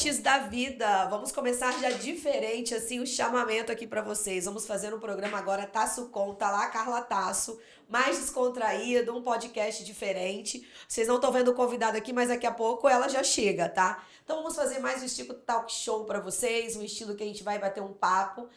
Coaches da vida, vamos começar já diferente, assim, o chamamento aqui para vocês. Vamos fazer um programa agora Tasso Conta, lá Carla Tasso, mais descontraído, um podcast diferente. Vocês não estão vendo o convidado aqui, mas daqui a pouco ela já chega, tá? Então vamos fazer mais um estilo talk show para vocês, um estilo que a gente vai bater um papo,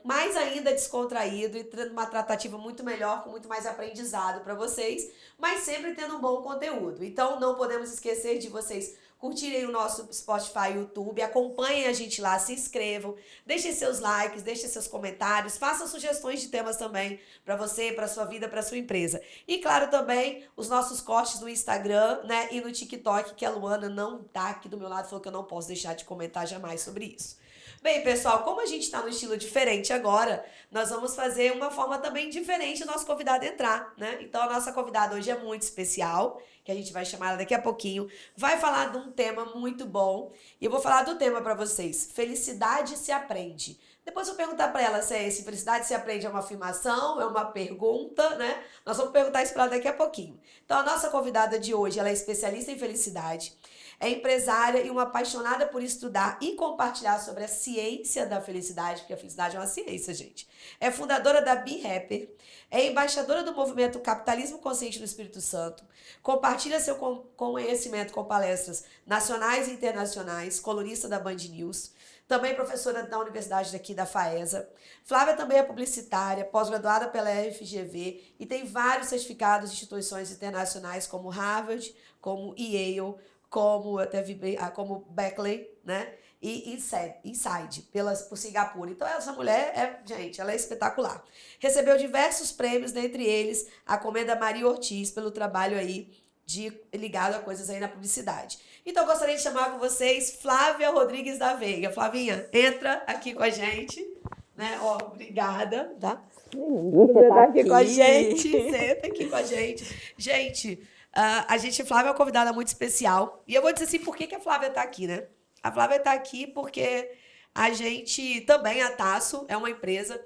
mais ainda descontraído e tendo uma tratativa muito melhor, com muito mais aprendizado para vocês, mas sempre tendo um bom conteúdo. Então não podemos esquecer de vocês curtirem o nosso Spotify, YouTube, acompanhem a gente lá, se inscrevam, deixem seus likes, deixem seus comentários, façam sugestões de temas também para você, para sua vida, para sua empresa. E claro também os nossos cortes no Instagram, né, e no TikTok, que a Luana não tá aqui do meu lado, falou que eu não posso deixar de comentar jamais sobre isso. Bem, pessoal, como a gente está no estilo diferente agora, nós vamos fazer uma forma também diferente do nosso convidado entrar, né? Então, a nossa convidada hoje é muito especial, que a gente vai chamar ela daqui a pouquinho, vai falar de um tema muito bom, e eu vou falar do tema para vocês, felicidade se aprende. Depois eu vou perguntar para ela se felicidade se aprende é uma afirmação, é uma pergunta, né? Nós vamos perguntar isso para ela daqui a pouquinho. Então, a nossa convidada de hoje, ela é especialista em felicidade, é empresária e uma apaixonada por estudar e compartilhar sobre a ciência da felicidade, porque a felicidade é uma ciência, gente. É fundadora da Be Happy, é embaixadora do movimento Capitalismo Consciente do Espírito Santo, compartilha seu conhecimento com palestras nacionais e internacionais, colunista da Band News, também professora da universidade daqui da FAESA. Flávia também é publicitária, pós-graduada pela FGV e tem vários certificados de instituições internacionais como Harvard, como Yale, como até como Berkeley, né? E Inside por Singapura. Então essa mulher gente, ela é espetacular. Recebeu diversos prêmios, dentre eles a Comenda Maria Ortiz pelo trabalho aí ligado a coisas aí na publicidade. Então eu gostaria de chamar com vocês Flávia Rodrigues da Veiga. Flavinha, entra aqui com a gente, né? Ó, obrigada, tá? Você tá aqui com a gente, senta aqui com a gente. Gente, a Flávia é uma convidada muito especial. E eu vou dizer assim, por que a Flávia está aqui, né? A Flávia está aqui porque a gente também, a Tasso, é uma empresa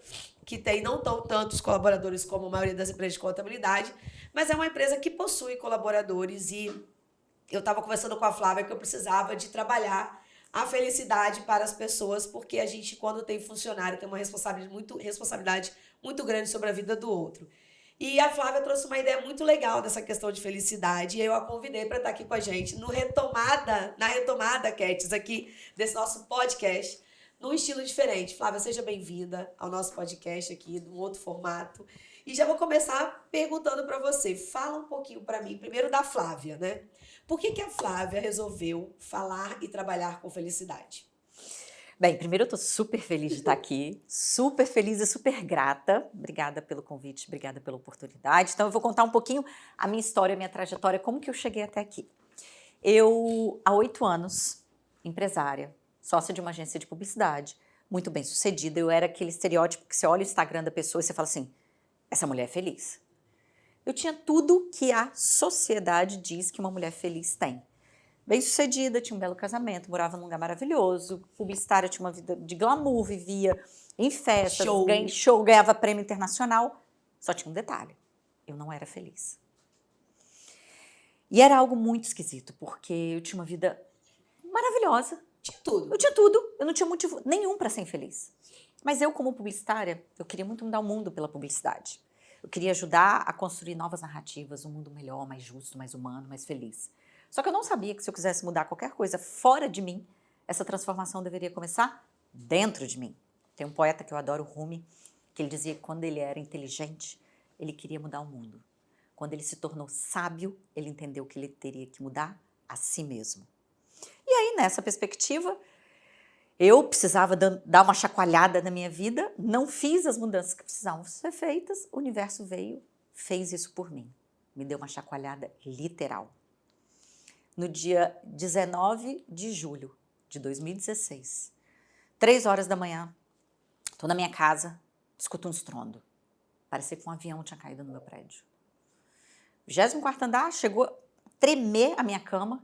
que tem não tão tantos colaboradores como a maioria das empresas de contabilidade, mas é uma empresa que possui colaboradores e eu estava conversando com a Flávia que eu precisava de trabalhar a felicidade para as pessoas, porque a gente, quando tem funcionário, tem uma responsabilidade muito grande sobre a vida do outro. E a Flávia trouxe uma ideia muito legal dessa questão de felicidade, e eu a convidei para estar aqui com a gente na retomada, Ketis, aqui desse nosso podcast, num estilo diferente. Flávia, seja bem-vinda ao nosso podcast aqui, num outro formato. E já vou começar perguntando para você, fala um pouquinho para mim, primeiro da Flávia, né? Por que a Flávia resolveu falar e trabalhar com felicidade? Bem, primeiro eu tô super feliz de estar aqui, super feliz e super grata. Obrigada pelo convite, obrigada pela oportunidade. Então eu vou contar um pouquinho a minha história, a minha trajetória, como que eu cheguei até aqui. Eu, há 8 anos, empresária, sócia de uma agência de publicidade, muito bem sucedida. Eu era aquele estereótipo que você olha o Instagram da pessoa e você fala assim, essa mulher é feliz. Eu tinha tudo que a sociedade diz que uma mulher feliz tem. Bem sucedida, tinha um belo casamento, morava num lugar maravilhoso, publicitária, tinha uma vida de glamour, vivia em festas, ganhava prêmio internacional. Só tinha um detalhe, eu não era feliz. E era algo muito esquisito, porque eu tinha uma vida maravilhosa. Tinha tudo. Eu tinha tudo, eu não tinha motivo nenhum para ser infeliz. Mas eu, como publicitária, eu queria muito mudar o mundo pela publicidade. Eu queria ajudar a construir novas narrativas, um mundo melhor, mais justo, mais humano, mais feliz. Só que eu não sabia que se eu quisesse mudar qualquer coisa fora de mim, essa transformação deveria começar dentro de mim. Tem um poeta que eu adoro, Rumi, que ele dizia que quando ele era inteligente, ele queria mudar o mundo. Quando ele se tornou sábio, ele entendeu que ele teria que mudar a si mesmo. E aí, nessa perspectiva, eu precisava dar uma chacoalhada na minha vida, não fiz as mudanças que precisavam ser feitas, o universo veio, fez isso por mim. Me deu uma chacoalhada literal. No dia 19 de julho de 2016, 3 horas da manhã, estou na minha casa, escuto um estrondo. Parecia que um avião tinha caído no meu prédio. 24º andar, chegou a tremer a minha cama.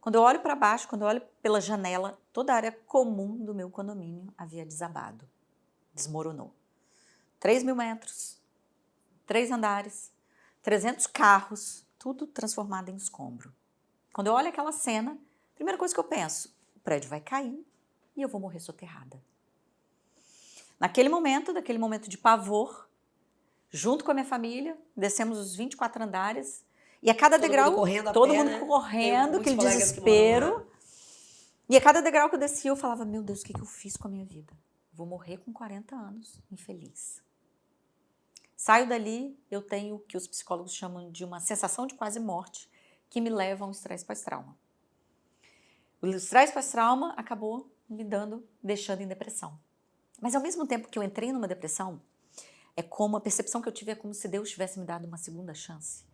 Quando eu olho para baixo, quando eu olho pela janela, toda a área comum do meu condomínio havia desabado, desmoronou. 3.000 metros, 3 andares, 300 carros, tudo transformado em escombro. Quando eu olho aquela cena, a primeira coisa que eu penso, prédio vai cair e eu vou morrer soterrada. Daquele momento de pavor, junto com a minha família, descemos os 24 andares e a cada degrau, todo mundo correndo, aquele desespero. E a cada degrau que eu descia, eu falava, meu Deus, o que eu fiz com a minha vida? Vou morrer com 40 anos, infeliz. Saio dali, eu tenho o que os psicólogos chamam de uma sensação de quase morte, que me leva a um estresse pós-trauma. O estresse pós-trauma acabou me deixando em depressão. Mas ao mesmo tempo que eu entrei numa depressão, é como a percepção que eu tive é como se Deus tivesse me dado uma segunda chance.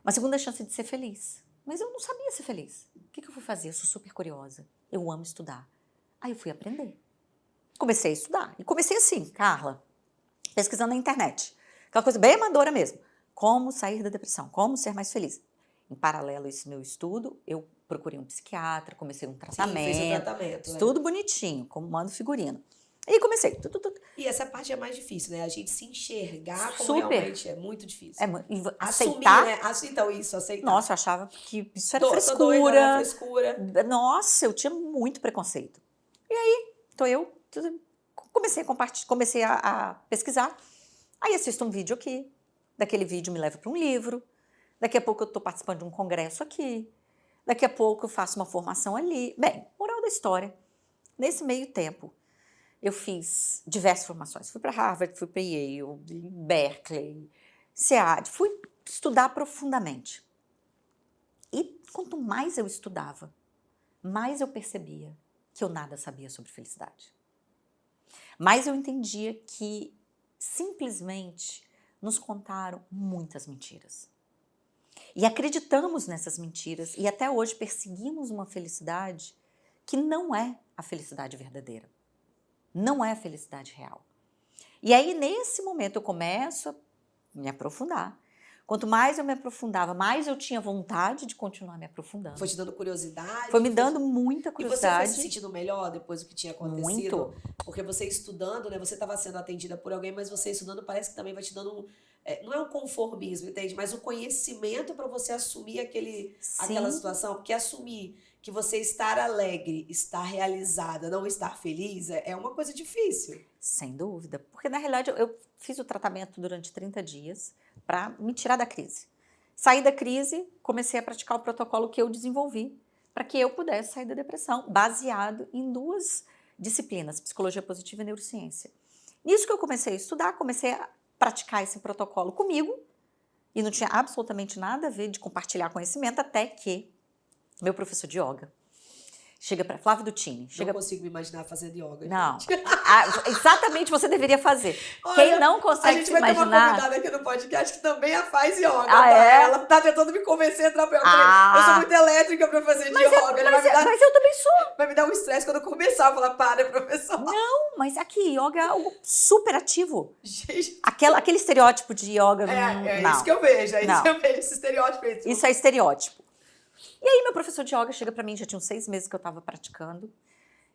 Uma segunda chance de ser feliz. Mas eu não sabia ser feliz. O que eu fui fazer? Eu sou super curiosa. Eu amo estudar. Aí eu fui aprender. Comecei a estudar. E comecei assim, Carla, pesquisando na internet. Aquela coisa bem amadora mesmo. Como sair da depressão, como ser mais feliz. Em paralelo a esse meu estudo, eu procurei um psiquiatra, comecei um tratamento. Sim, fez um tratamento. Tudo bonitinho, como mando figurino. E comecei. E essa parte é mais difícil, né? A gente se enxergar como realmente é muito difícil. Aceitar. Assumir, né? Então, isso, aceitar. Nossa, eu achava que isso era frescura. Doida, né? Frescura. Nossa, eu tinha muito preconceito. E aí, eu comecei a pesquisar. Aí assisto um vídeo aqui. Daquele vídeo me leva para um livro. Daqui a pouco eu estou participando de um congresso aqui. Daqui a pouco eu faço uma formação ali. Bem, moral da história. Nesse meio tempo, eu fiz diversas formações. Fui para Harvard, fui para Yale, Berkeley, SEAD. Fui estudar profundamente. E quanto mais eu estudava, mais eu percebia que eu nada sabia sobre felicidade. Mais eu entendia que simplesmente nos contaram muitas mentiras. E acreditamos nessas mentiras e até hoje perseguimos uma felicidade que não é a felicidade verdadeira. Não é a felicidade real. E aí, nesse momento, eu começo a me aprofundar. Quanto mais eu me aprofundava, mais eu tinha vontade de continuar me aprofundando. Foi te dando curiosidade? Foi me dando muita curiosidade. E você foi se sentindo melhor depois do que tinha acontecido? Muito. Porque você estudando, né? Você estava sendo atendida por alguém, mas você estudando parece que também vai te dando... não é um conformismo, entende? Mas o conhecimento para você assumir aquela situação. Porque assumir que você estar alegre, estar realizada, não estar feliz, é uma coisa difícil. Sem dúvida. Porque, na realidade, eu fiz o tratamento durante 30 dias para me tirar da crise. Saí da crise, comecei a praticar o protocolo que eu desenvolvi para que eu pudesse sair da depressão, baseado em 2 disciplinas, psicologia positiva e neurociência. Nisso que eu comecei a estudar, comecei a praticar esse protocolo comigo e não tinha absolutamente nada a ver de compartilhar conhecimento, até que meu professor de yoga chega para Flávio Dutini. Não consigo me imaginar fazendo yoga. Não. Exatamente, você deveria fazer. Olha, quem não consegue se imaginar... A gente vai ter uma convidada aqui no podcast que também faz yoga. É? Ela tá tentando me convencer a entrar pra yoga. Eu sou muito elétrica pra fazer yoga. Mas eu também sou. Vai me dar um estresse quando eu começar a falar, para, professor. Não, mas aqui, yoga é algo super ativo. Gente. Aquele estereótipo de yoga... não. Isso que eu vejo. Esse estereótipo. Isso é estereótipo. E aí meu professor de yoga chega para mim, já tinha uns 6 meses que eu estava praticando,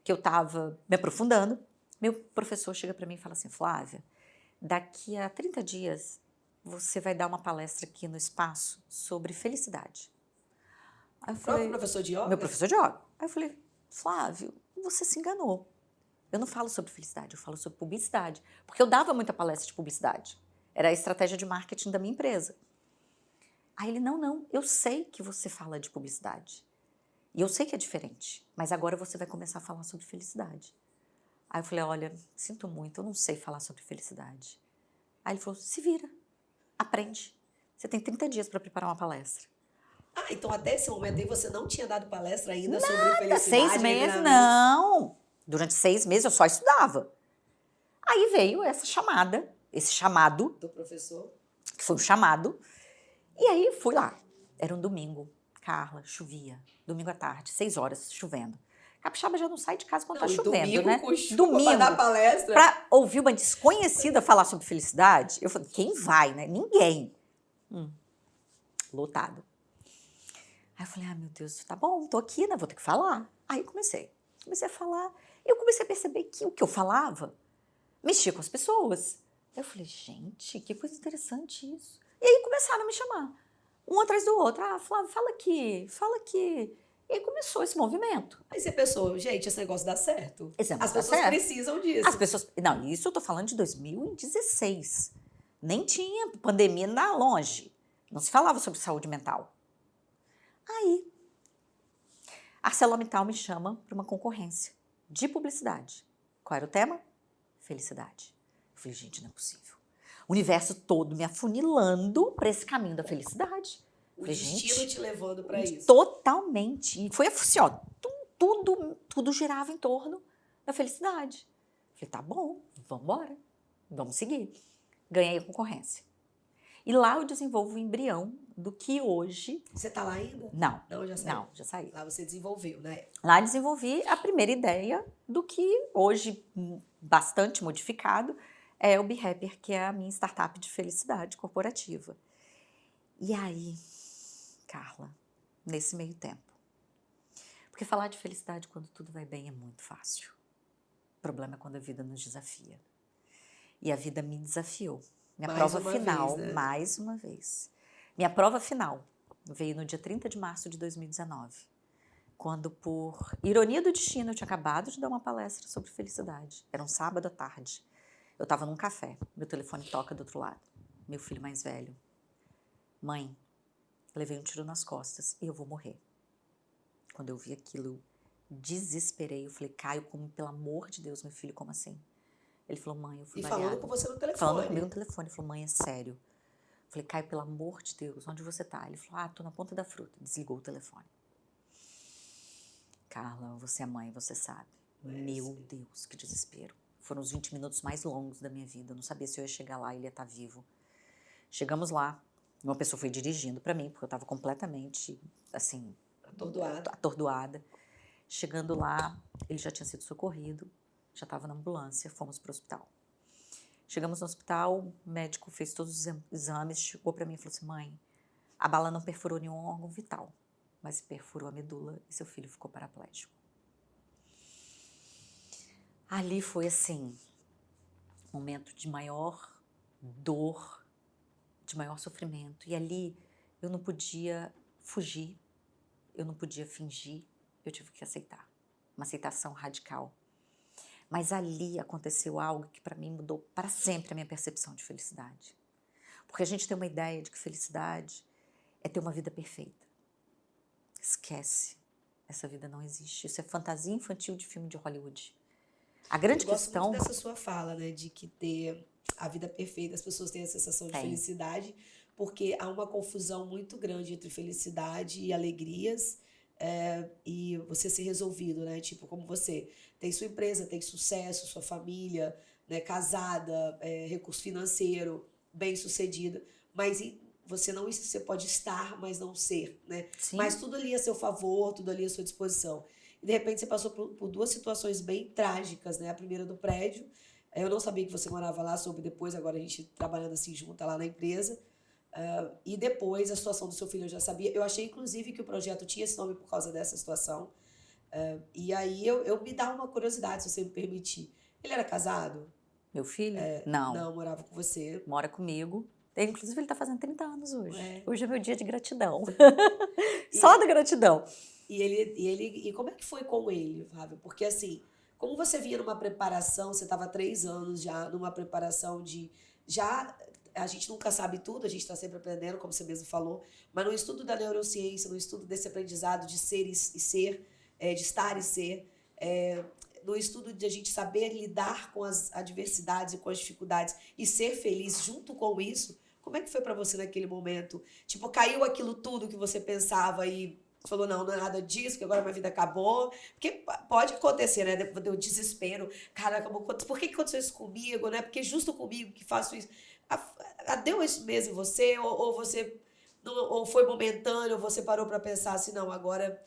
que eu estava me aprofundando. Meu professor chega para mim e fala assim, Flávia, daqui a 30 dias você vai dar uma palestra aqui no espaço sobre felicidade. Aí eu falei, professor de yoga? Meu professor de yoga. Aí eu falei, Flávio, você se enganou. Eu não falo sobre felicidade, eu falo sobre publicidade. Porque eu dava muita palestra de publicidade. Era a estratégia de marketing da minha empresa. Aí ele, não, eu sei que você fala de publicidade. E eu sei que é diferente, mas agora você vai começar a falar sobre felicidade. Aí eu falei, olha, sinto muito, eu não sei falar sobre felicidade. Aí ele falou, se vira, aprende. Você tem 30 dias para preparar uma palestra. Então até esse momento aí você não tinha dado palestra ainda sobre felicidade? 6 meses, não. Durante 6 meses eu só estudava. Aí veio esse chamado. Do professor. Que foi um chamado. E aí fui lá. Era um domingo. Carla, chovia. Domingo à tarde, 6 horas, chovendo. Capixaba já não sai de casa quando tá chovendo, domingo, né? Com chuva pra dar palestra. Pra ouvir uma desconhecida falar sobre felicidade, eu falei, quem vai, né? Ninguém. Lotado. Aí eu falei, meu Deus, tá bom, tô aqui, né? Vou ter que falar. Aí comecei a falar. Eu comecei a perceber que o que eu falava mexia com as pessoas. Aí eu falei, gente, que coisa interessante isso. E aí começaram a me chamar, um atrás do outro. Flávia, fala aqui. E aí começou esse movimento. Aí você pensou, gente, esse negócio dá certo. Esse negócio As dá pessoas certo. precisam disso. As pessoas... Não, isso eu tô falando de 2016. Nem tinha pandemia longe. Não se falava sobre saúde mental. Aí, a ArcelorMittal me chama para uma concorrência de publicidade. Qual era o tema? Felicidade. Eu falei, gente, não é possível. O universo todo me afunilando para esse caminho da felicidade. O falei, destino gente, te levando para isso. totalmente. E foi assim, ó, tudo girava em torno da felicidade. Falei, tá bom, vamos embora, vamos seguir. Ganhei a concorrência. E lá eu desenvolvo o embrião do que hoje... Você tá lá ainda? Não, Não, já saiu. não, já saí. Lá você desenvolveu, né? Lá desenvolvi a primeira ideia do que hoje, bastante modificado, é o BeHappier, que é a minha startup de felicidade corporativa. E aí, Carla, nesse meio tempo, porque falar de felicidade quando tudo vai bem é muito fácil. O problema é quando a vida nos desafia. E a vida me desafiou. Minha prova final, mais uma vez. Minha prova final veio no dia 30 de março de 2019, quando, por ironia do destino, eu tinha acabado de dar uma palestra sobre felicidade. Era um sábado à tarde. Eu estava num café, meu telefone toca do outro lado. Meu filho mais velho. Mãe, levei um tiro nas costas e eu vou morrer. Quando eu vi aquilo, eu desesperei. Eu falei, Caio, como, pelo amor de Deus, meu filho, como assim? Ele falou, mãe, eu fui baleado. E falando com você no telefone. Falando comigo no telefone. Ele falou, mãe, é sério. Eu falei, Caio, pelo amor de Deus, onde você tá? Ele falou, tô na ponta da fruta. Desligou o telefone. Carla, você é mãe, você sabe. Meu Deus, que desespero. Foram os 20 minutos mais longos da minha vida. Eu não sabia se eu ia chegar lá e ele ia estar vivo. Chegamos lá. Uma pessoa foi dirigindo para mim, porque eu estava completamente, assim... Atordoada. Chegando lá, ele já tinha sido socorrido. Já estava na ambulância, fomos para o hospital. Chegamos no hospital, o médico fez todos os exames, chegou para mim e falou assim, mãe, a bala não perfurou nenhum órgão vital, mas perfurou a medula e seu filho ficou paraplégico. Ali foi assim, um momento de maior dor, de maior sofrimento. E ali eu não podia fugir, eu não podia fingir, eu tive que aceitar. Uma aceitação radical. Mas ali aconteceu algo que para mim mudou para sempre a minha percepção de felicidade. Porque a gente tem uma ideia de que felicidade é ter uma vida perfeita. Esquece. Essa vida não existe. Isso é fantasia infantil de filme de Hollywood. A grande questão... Eu gosto muito dessa sua fala, né? De que ter a vida perfeita, as pessoas têm a sensação de felicidade, porque há uma confusão muito grande entre felicidade e alegrias, e você ser resolvido, né? Tipo, como você tem sua empresa, tem sucesso, sua família, né? Casada, recurso financeiro, bem-sucedida, mas você pode estar, mas não ser, né? Sim. Mas tudo ali a seu favor, tudo ali à sua disposição. E de repente você passou por duas situações bem trágicas, né? A primeira do prédio, eu não sabia que você morava lá, soube depois, agora a gente trabalhando assim junto lá na empresa. E depois a situação do seu filho eu já sabia. Eu achei, inclusive, que o projeto tinha esse nome por causa dessa situação. E aí eu me dá uma curiosidade, se você me permitir. Ele era casado? Meu filho? Não. Não, morava com você. Mora comigo. Inclusive, ele está fazendo 30 anos hoje. Hoje é meu dia de gratidão. Só da gratidão. E como é que foi com ele, Fábio? Porque assim, como você vinha numa preparação, você estava 3 anos já numa preparação de... A gente nunca sabe tudo, a gente está sempre aprendendo, como você mesmo falou, mas no estudo da neurociência, no estudo desse aprendizado de ser e ser, de estar e ser, no estudo de a gente saber lidar com as adversidades e com as dificuldades e ser feliz junto com isso, como é que foi para você naquele momento? Tipo, caiu aquilo tudo que você pensava e falou, não é nada disso, que agora minha vida acabou. Porque pode acontecer, né? Deu desespero. Cara, acabou. Por que aconteceu isso comigo, né? Porque justo comigo que faço isso. Deu isso mesmo em você? Ou você... ou foi momentâneo, ou você parou para pensar assim, não, agora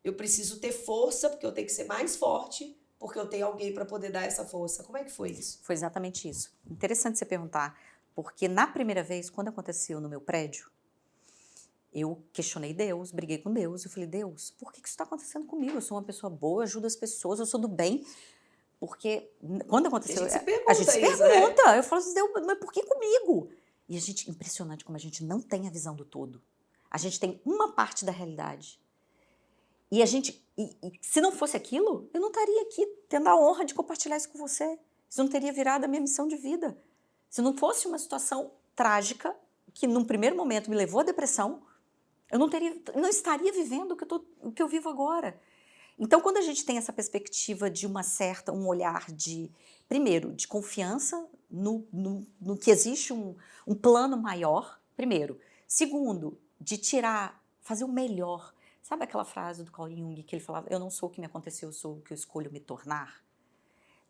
eu preciso ter força, porque eu tenho que ser mais forte, porque eu tenho alguém para poder dar essa força. Como é que foi isso? Foi exatamente isso. Interessante você perguntar, porque na primeira vez, quando aconteceu no meu prédio, eu questionei Deus, briguei com Deus, eu falei, Deus, por que isso está acontecendo comigo? Eu sou uma pessoa boa, ajudo as pessoas, eu sou do bem. Porque quando aconteceu... A gente se pergunta, né? Eu falo assim, Deus, mas por que comigo? E impressionante como a gente não tem a visão do todo. A gente tem uma parte da realidade. E se não fosse aquilo, eu não estaria aqui tendo a honra de compartilhar isso com você. Isso não teria virado a minha missão de vida. Se não fosse uma situação trágica, que num primeiro momento me levou à depressão, eu não estaria vivendo o que eu vivo agora. Então, quando a gente tem essa perspectiva de um olhar primeiro, de confiança no que existe um plano maior, primeiro. Segundo, de fazer o melhor. Sabe aquela frase do Carl Jung que ele falava, eu não sou o que me aconteceu, eu sou o que eu escolho me tornar?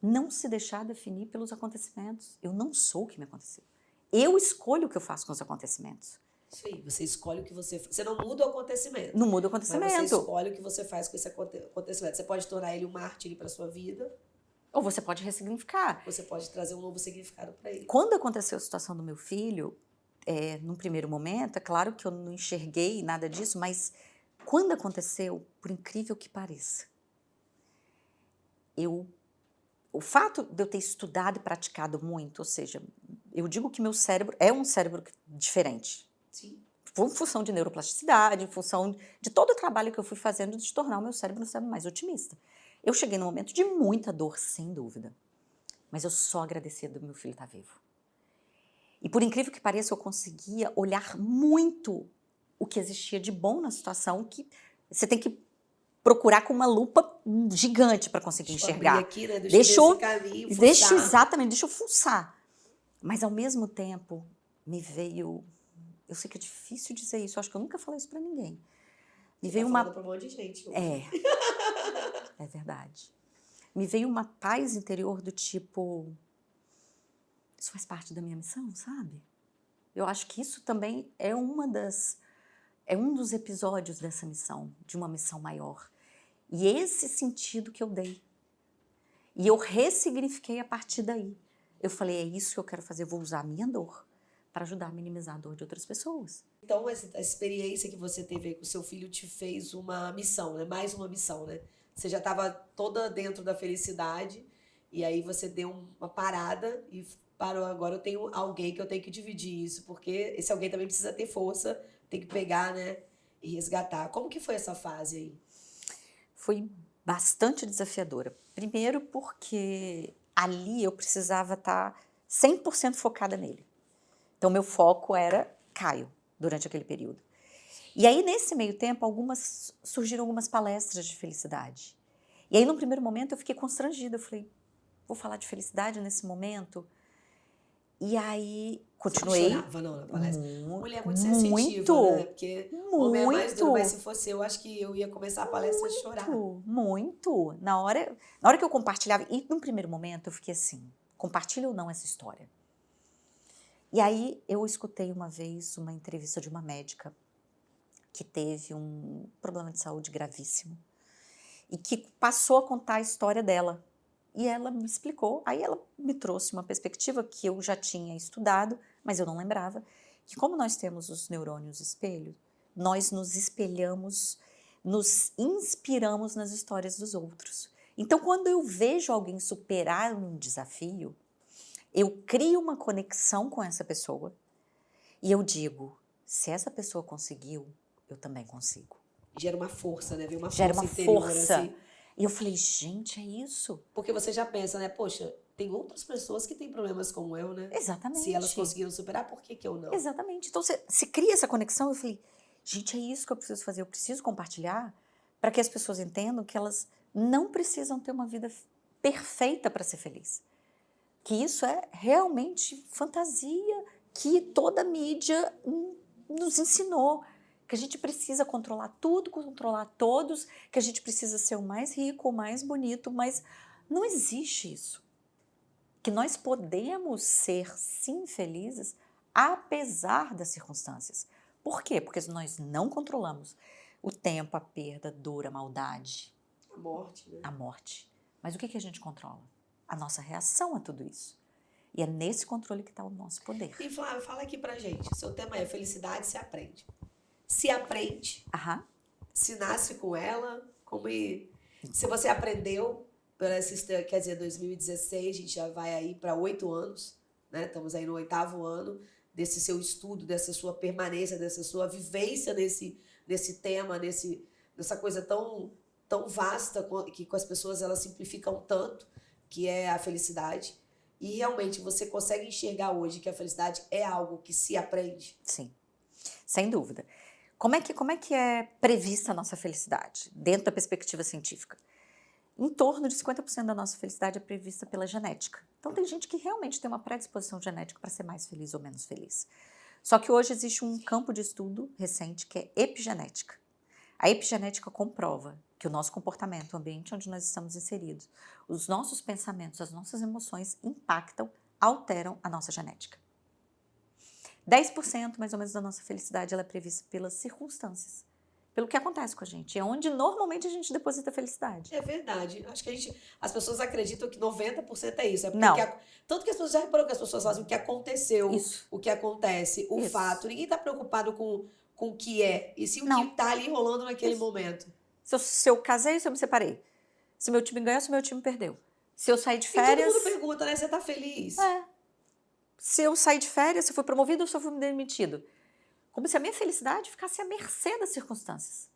Não se deixar definir pelos acontecimentos. Eu não sou o que me aconteceu. Eu escolho o que eu faço com os acontecimentos. Sim, você escolhe o que você não muda o acontecimento. Não muda o acontecimento. Mas você escolhe o que você faz com esse acontecimento. Você pode tornar ele um mártir para sua vida. Ou você pode ressignificar. Você pode trazer um novo significado para ele. Quando aconteceu a situação do meu filho, num primeiro momento, é claro que eu não enxerguei nada disso, mas quando aconteceu, por incrível que pareça, o fato de eu ter estudado e praticado muito, ou seja, eu digo que meu cérebro é um cérebro diferente. Sim. Em função de neuroplasticidade, em função de todo o trabalho que eu fui fazendo de tornar o meu cérebro um cérebro mais otimista. Eu cheguei num momento de muita dor, sem dúvida. Mas eu só agradecia do meu filho estar vivo. E por incrível que pareça, eu conseguia olhar muito o que existia de bom na situação, que você tem que procurar com uma lupa gigante para conseguir enxergar. Aqui, né? Deixa eu fuçar. Mas ao mesmo tempo, me veio... Eu sei que é difícil dizer isso, eu acho que eu nunca falei isso para ninguém. Me veio uma... Pra um monte de gente. É verdade. Me veio uma paz interior do tipo... Isso faz parte da minha missão, sabe? Eu acho que isso também é um dos episódios dessa missão, de uma missão maior. E esse sentido que eu dei. E eu ressignifiquei a partir daí. Eu falei, é isso que eu quero fazer, eu vou usar a minha dor para ajudar a minimizar a dor de outras pessoas. Então, a experiência que você teve aí com o seu filho te fez uma missão, né? Mais uma missão, né? Você já estava toda dentro da felicidade e aí você deu uma parada e parou, agora eu tenho alguém que eu tenho que dividir isso, porque esse alguém também precisa ter força, tem que pegar, né? E resgatar. Como que foi essa fase aí? Foi bastante desafiadora. Primeiro porque ali eu precisava estar 100% focada nele. Então, meu foco era Caio, durante aquele período. E aí, nesse meio tempo, surgiram algumas palestras de felicidade. E aí, no primeiro momento, eu fiquei constrangida. Eu falei, vou falar de felicidade nesse momento? E aí, continuei. Você chorava, não, na palestra? Mulher muito sensitiva, né? Porque homem é mais duro, mas se fosse eu, acho que eu ia começar a palestra a chorar. Muito. Na hora que eu compartilhava, e num primeiro momento, eu fiquei assim, compartilha ou não essa história? E aí, eu escutei uma vez uma entrevista de uma médica que teve um problema de saúde gravíssimo e que passou a contar a história dela. E ela me explicou, aí ela me trouxe uma perspectiva que eu já tinha estudado, mas eu não lembrava, que como nós temos os neurônios espelho, nós nos espelhamos, nos inspiramos nas histórias dos outros. Então, quando eu vejo alguém superar um desafio, eu crio uma conexão com essa pessoa e eu digo, se essa pessoa conseguiu, eu também consigo. Gera uma força, né? Vem uma Gera força uma interior, força. assim. E eu falei, gente, é isso. Porque você já pensa, né? Poxa, tem outras pessoas que têm problemas como eu, né? Exatamente. Se elas conseguiram superar, por que eu não? Exatamente. Então, se cria essa conexão, eu falei, gente, é isso que eu preciso fazer. Eu preciso compartilhar para que as pessoas entendam que elas não precisam ter uma vida perfeita para ser feliz. Que isso é realmente fantasia que toda a mídia nos ensinou. Que a gente precisa controlar tudo, controlar todos, que a gente precisa ser o mais rico, o mais bonito, mas não existe isso. Que nós podemos ser, sim, felizes, apesar das circunstâncias. Por quê? Porque nós não controlamos o tempo, a perda, a dor, a maldade. A morte, né? A morte. Mas o que a gente controla? A nossa reação a tudo isso. E é nesse controle que está o nosso poder. E Flávia, fala aqui pra gente. O seu tema é felicidade se aprende. Se aprende, se nasce com ela, se você aprendeu, quer dizer, 2016, a gente já vai aí para 8 anos, né? Estamos aí no 8º ano desse seu estudo, dessa sua permanência, dessa sua vivência nesse tema, nessa coisa tão vasta que com as pessoas elas simplificam tanto, que é a felicidade. E realmente você consegue enxergar hoje que a felicidade é algo que se aprende? Sim, sem dúvida. Como é que é prevista a nossa felicidade dentro da perspectiva científica? Em torno de 50% da nossa felicidade é prevista pela genética. Então tem gente que realmente tem uma predisposição genética para ser mais feliz ou menos feliz. Só que hoje existe um campo de estudo recente que é epigenética. A epigenética comprova que o nosso comportamento, o ambiente onde nós estamos inseridos, os nossos pensamentos, as nossas emoções impactam, alteram a nossa genética. 10% mais ou menos da nossa felicidade ela é prevista pelas circunstâncias, pelo que acontece com a gente. É onde normalmente a gente deposita a felicidade. É verdade. Acho que as pessoas acreditam que 90% é isso. É porque Não. Tanto que as pessoas já reparam que as pessoas fazem o que aconteceu, Isso. o que acontece, o Isso. fato. Ninguém está preocupado com o que é, e sim o Não. que está ali rolando naquele Isso. momento. Se eu casei, se eu me separei. Se meu time ganhou, se meu time perdeu. Se eu saí de E férias... todo mundo pergunta, né? Você tá feliz? Se eu saí de férias, se eu fui promovido ou se eu fui demitido. Como se a minha felicidade ficasse à mercê das circunstâncias.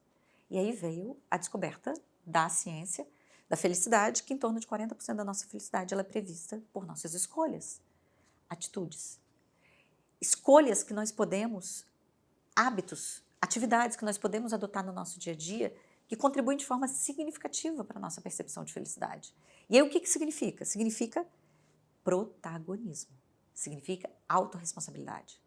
E aí veio a descoberta da ciência da felicidade, que em torno de 40% da nossa felicidade ela é prevista por nossas escolhas, atitudes. Escolhas que nós podemos, hábitos, atividades que nós podemos adotar no nosso dia a dia que contribuem de forma significativa para a nossa percepção de felicidade. E aí o que significa? Significa protagonismo. Significa autorresponsabilidade.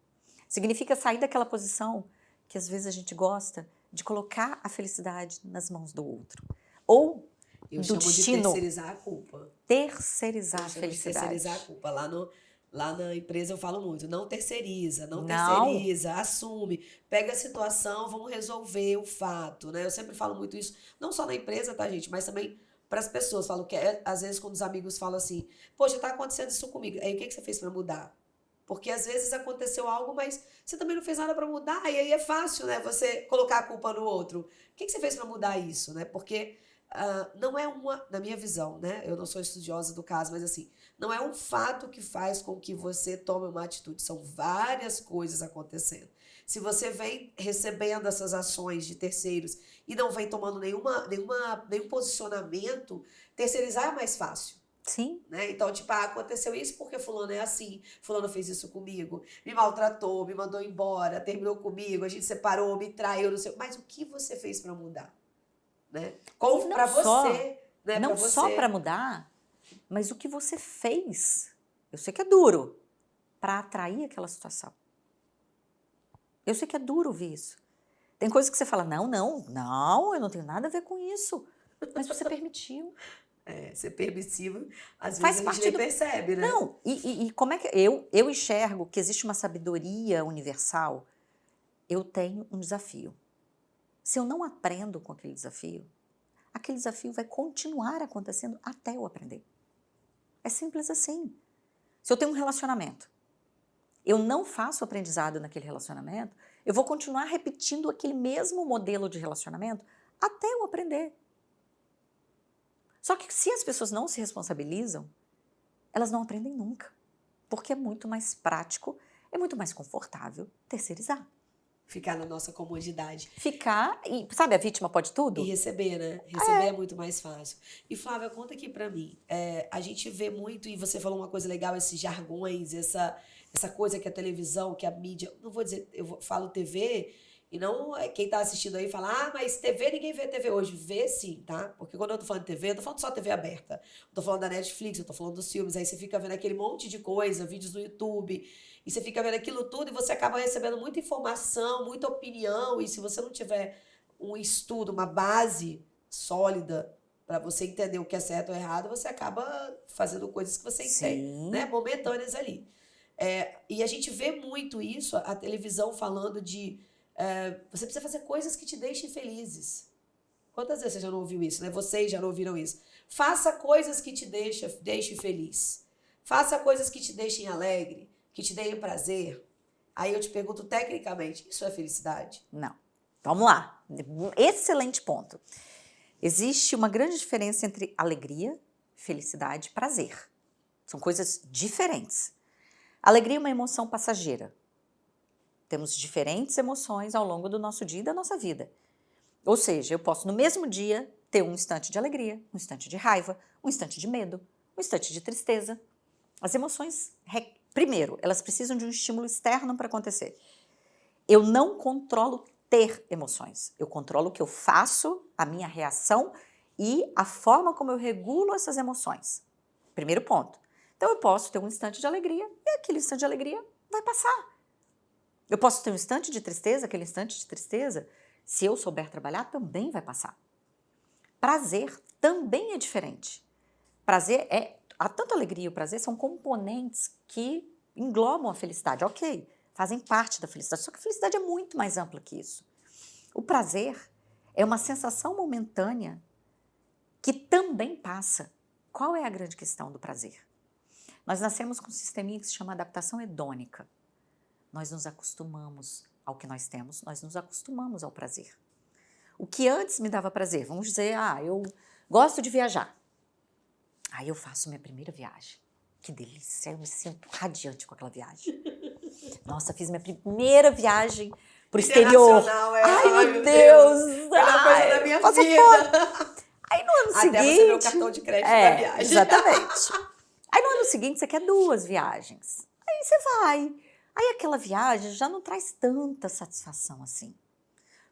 Significa sair daquela posição que às vezes a gente gosta de colocar a felicidade nas mãos do outro. Ou Eu do chamo destino. de terceirizar a culpa. Terceirizar a Eu chamo de felicidade. terceirizar a culpa. Lá na empresa eu falo muito, não terceiriza, não Não. terceiriza, assume, pega a situação, vamos resolver o fato, né? Eu sempre falo muito isso, não só na empresa, tá, gente, mas também para as pessoas. Falo que às vezes quando os amigos falam assim, poxa, tá acontecendo isso comigo, aí o que você fez para mudar? Porque às vezes aconteceu algo, mas você também não fez nada para mudar, e aí é fácil, né, você colocar a culpa no outro. O que você fez para mudar isso, né? Porque não é na minha visão, né? Eu não sou estudiosa do caso, mas assim, não é um fato que faz com que você tome uma atitude, são várias coisas acontecendo. Se você vem recebendo essas ações de terceiros e não vem tomando nenhum posicionamento, terceirizar é mais fácil. Sim. Né? Então, tipo, aconteceu isso porque fulano é assim, fulano fez isso comigo, me maltratou, me mandou embora, terminou comigo, a gente separou, me traiu, não sei. Mas o que você fez para mudar? Né? Como para você, né? Não só para mudar, mas o que você fez. Eu sei que é duro para atrair aquela situação. Eu sei que é duro ouvir isso. Tem coisas que você fala, não, eu não tenho nada a ver com isso. Mas você permitiu. Ser permissivo, às Faz vezes a gente parte nem percebe, né? Não, e como é que... Eu enxergo que existe uma sabedoria universal. Eu tenho um desafio. Se eu não aprendo com aquele desafio vai continuar acontecendo até eu aprender. É simples assim. Se eu tenho um relacionamento, eu não faço aprendizado naquele relacionamento, eu vou continuar repetindo aquele mesmo modelo de relacionamento até eu aprender. Só que se as pessoas não se responsabilizam, elas não aprendem nunca. Porque é muito mais prático, é muito mais confortável terceirizar. Ficar na nossa comodidade. Ficar, e sabe, a vítima pode tudo? E receber, né? Receber é muito mais fácil. E Flávia, conta aqui pra mim. A gente vê muito, e você falou uma coisa legal, esses jargões, essa coisa que a televisão, que a mídia... Não vou dizer, falo TV, e não quem tá assistindo aí fala, mas TV, ninguém vê TV hoje. Vê sim, tá? Porque quando eu tô falando de TV, eu tô falando só TV aberta. Eu tô falando da Netflix, eu tô falando dos filmes, aí você fica vendo aquele monte de coisa, vídeos no YouTube, e você fica vendo aquilo tudo e você acaba recebendo muita informação, muita opinião, e se você não tiver um estudo, uma base sólida para você entender o que é certo ou errado, você acaba fazendo coisas que você entende, né? Momentâneas ali. E a gente vê muito isso, a televisão falando de você precisa fazer coisas que te deixem felizes. Quantas vezes você já não ouviu isso, né? Vocês já não ouviram isso. Faça coisas que te deixem feliz. Faça coisas que te deixem alegre, que te deem prazer. Aí eu te pergunto tecnicamente, isso é felicidade? Não. Vamos lá. Excelente ponto. Existe uma grande diferença entre alegria, felicidade e prazer. São coisas diferentes. Alegria é uma emoção passageira. Temos diferentes emoções ao longo do nosso dia e da nossa vida. Ou seja, eu posso no mesmo dia ter um instante de alegria, um instante de raiva, um instante de medo, um instante de tristeza. As emoções, primeiro, elas precisam de um estímulo externo para acontecer. Eu não controlo ter emoções. Eu controlo o que eu faço, a minha reação e a forma como eu regulo essas emoções. Primeiro ponto. Então eu posso ter um instante de alegria e aquele instante de alegria vai passar. Eu posso ter um instante de tristeza, aquele instante de tristeza, se eu souber trabalhar, também vai passar. Prazer também é diferente. Prazer tanto a alegria e o prazer são componentes que englobam a felicidade, ok, fazem parte da felicidade, só que a felicidade é muito mais ampla que isso. O prazer é uma sensação momentânea que também passa. Qual é a grande questão do prazer? Nós nascemos com um sisteminha que se chama adaptação hedônica. Nós nos acostumamos ao que nós temos, nós nos acostumamos ao prazer. O que antes me dava prazer, vamos dizer, eu gosto de viajar. Aí eu faço minha primeira viagem. Que delícia, eu me sinto radiante com aquela viagem. Nossa, fiz minha primeira viagem pro exterior. Ai, meu Deus! Melhor coisa da minha vida. vida. Aí no ano seguinte... Até você ver o cartão de crédito da viagem. Exatamente. Aí no ano seguinte você quer 2 viagens. Aí você vai. Aí aquela viagem já não traz tanta satisfação assim.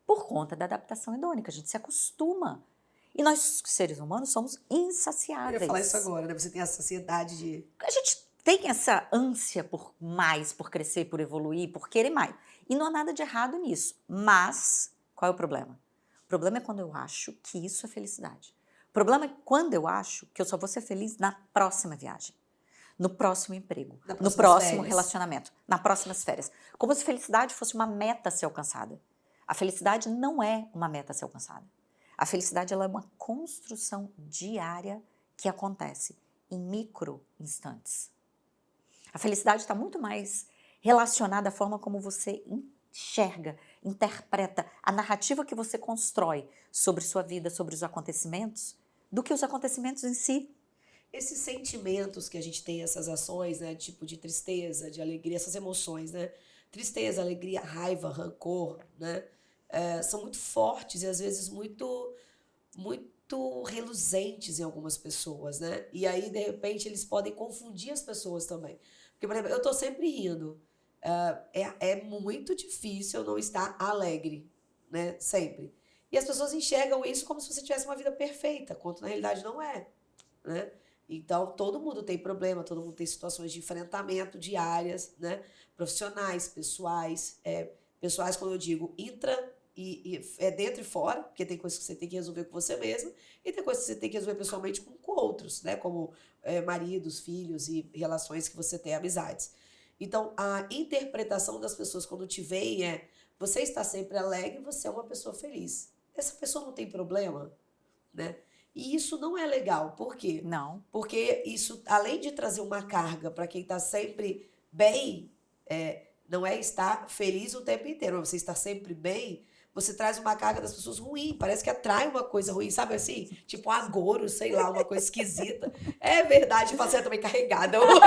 Por conta da adaptação hedônica, a gente se acostuma. E nós, seres humanos, somos insaciáveis. Eu ia falar isso agora, né? Você tem a saciedade de... A gente tem essa ânsia por mais, por crescer, por evoluir, por querer mais. E não há nada de errado nisso. Mas, qual é o problema? O problema é quando eu acho que isso é felicidade. O problema é quando eu acho que eu só vou ser feliz na próxima viagem, no próximo emprego, no próximo relacionamento, nas próximas férias. Como se felicidade fosse uma meta a ser alcançada. A felicidade não é uma meta a ser alcançada. A felicidade ela é uma construção diária que acontece em micro instantes. A felicidade está muito mais relacionada à forma como você enxerga, interpreta a narrativa que você constrói sobre sua vida, sobre os acontecimentos, do que os acontecimentos em si. Esses sentimentos que a gente tem, essas ações, né, tipo de tristeza, de alegria, essas emoções, né? Tristeza, alegria, raiva, rancor, né? São muito fortes e às vezes muito reluzentes em algumas pessoas, né? E aí, de repente, eles podem confundir as pessoas também. Porque, por exemplo, eu tô sempre rindo. É muito difícil eu não estar alegre, né? Sempre. E as pessoas enxergam isso como se você tivesse uma vida perfeita, quando na realidade não é, né? Então, todo mundo tem problema, todo mundo tem situações de enfrentamento diárias, né? Profissionais, pessoais. Pessoais, quando eu digo intra e é dentro e fora, porque tem coisas que você tem que resolver com você mesmo, e tem coisas que você tem que resolver pessoalmente com outros, né? Como maridos, filhos e relações que você tem, amizades. Então, a interpretação das pessoas quando te veem você está sempre alegre, você é uma pessoa feliz. Essa pessoa não tem problema, né? E isso não é legal. Por quê? Não. Porque isso, além de trazer uma carga para quem está sempre bem, não é estar feliz o tempo inteiro, mas você está sempre bem, você traz uma carga das pessoas ruim, parece que atrai uma coisa ruim, sabe assim? Tipo um agouro, sei lá, uma coisa esquisita. É verdade, você também carregada hoje.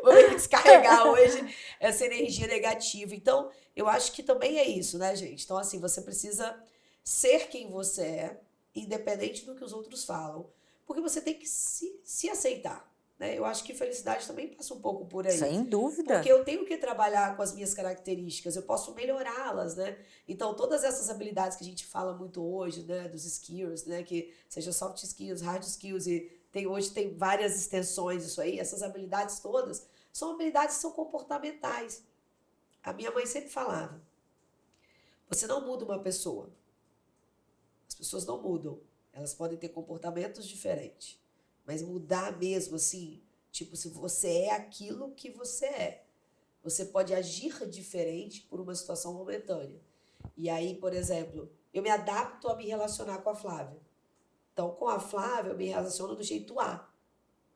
Vou ter que descarregar hoje essa energia negativa. Então, eu acho que também é isso, né, gente? Então, assim, você precisa ser quem você é, independente do que os outros falam, porque você tem que se aceitar. Né? Eu acho que felicidade também passa um pouco por aí. Sem dúvida. Porque eu tenho que trabalhar com as minhas características, eu posso melhorá-las, né? Então, todas essas habilidades que a gente fala muito hoje, né? Dos skills, né? Que seja soft skills, hard skills, e hoje tem várias extensões disso aí, essas habilidades todas, são habilidades que são comportamentais. A minha mãe sempre falava, você não muda uma pessoa. As pessoas não mudam. Elas podem ter comportamentos diferentes. Mas mudar mesmo, assim, tipo, se você é aquilo que você é. Você pode agir diferente por uma situação momentânea. E aí, por exemplo, eu me adapto a me relacionar com a Flávia. Então, com a Flávia, eu me relaciono do jeito A.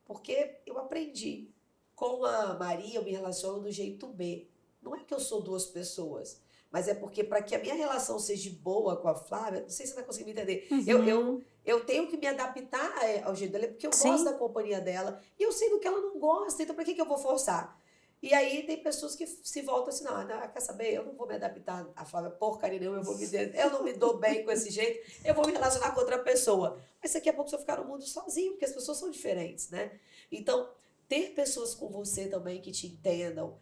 Porque eu aprendi. Com a Maria, eu me relaciono do jeito B. Não é que eu sou 2 pessoas. Mas é porque, para que a minha relação seja boa com a Flávia, não sei se você está conseguindo me entender. Uhum. Eu tenho que me adaptar ao jeito dela, porque eu Sim. gosto da companhia dela. E eu sei do que ela não gosta, então para que eu vou forçar? E aí tem pessoas que se voltam assim, não, quer saber, eu não vou me adaptar a Flávia porcaria nenhuma, eu não me dou bem com esse jeito, eu vou me relacionar com outra pessoa. Mas daqui a pouco você vai ficar no mundo sozinho, porque as pessoas são diferentes, né? Então, ter pessoas com você também que te entendam,